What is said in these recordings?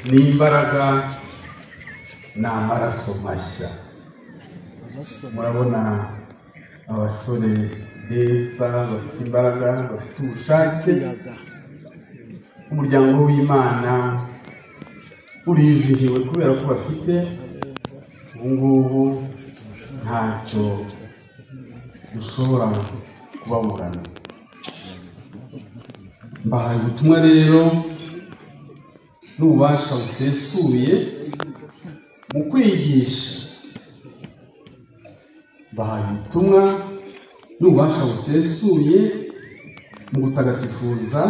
n'imbaraga n'amaraso mashya. Murabona abasore beza bafite imbaraga, bafite ubushake. Umuryango w'Imana urizihiwe kubera ko bafite ubungubu ntacyo dushobora kubaburana. Mbahaye ubutumwa rero n'ububasha busesuye mu kwigisha. Mbahaye ubutumwa n'ububasha busesuye mu gutagatifuza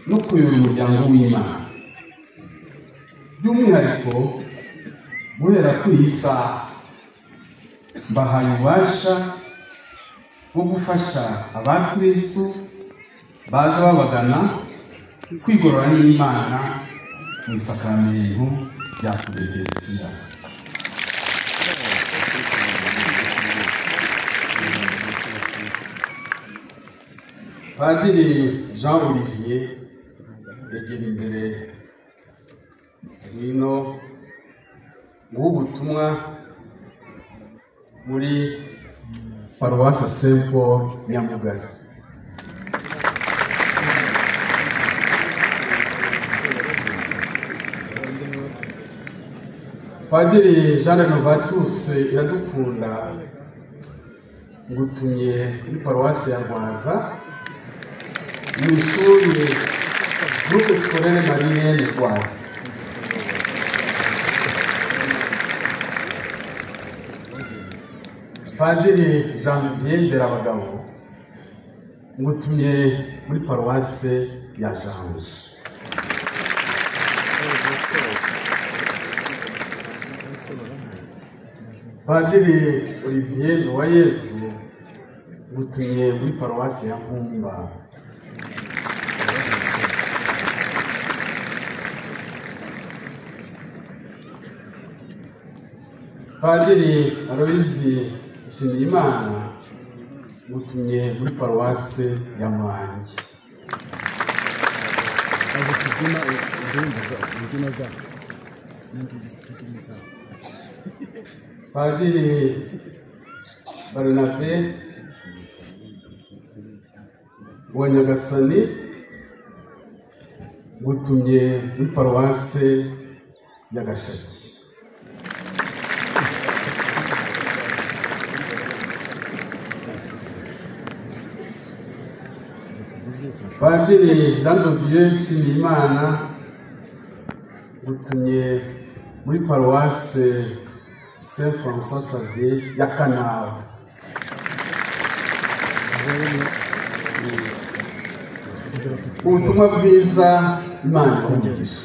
no kuyobora umuryango w'Imana. By'umwihariko guhera kuri iyi saha mbahaye ububasha bwo gufasha abakristo baza babagana kwigorora n'Imana mu isakaramentu rya Pentekoste. Padiri Jean Olivier yegera imbere hino ubutumwa muri Paruwasi Saint Paul Nyamugari. Padiri Jean Renovatus Iradukunda ngutumye muri Paruwasi ya Rwaza mu ishuri Groupe Scolaire Marienne Rwaza. Padiri Jean Nderabagabo ngutumye muri Paruwasi ya Janje. Padiri Olivier Uwayezu ngutumye muri Paruwasi ya Nkumba. Padiri Aloyizi Nshimiyimana ngutumye muri Paruwasi ya Mwangi. Padiri Barnabe wa Nyagasani ngutumye muri Paruwasi ya Gashaki. Padiri Landodieu Nshimiyimana ngutumye muri Paruwasi Saint François Xavier ya Kanama. Ubutumwa bwiza Imana ikungisha.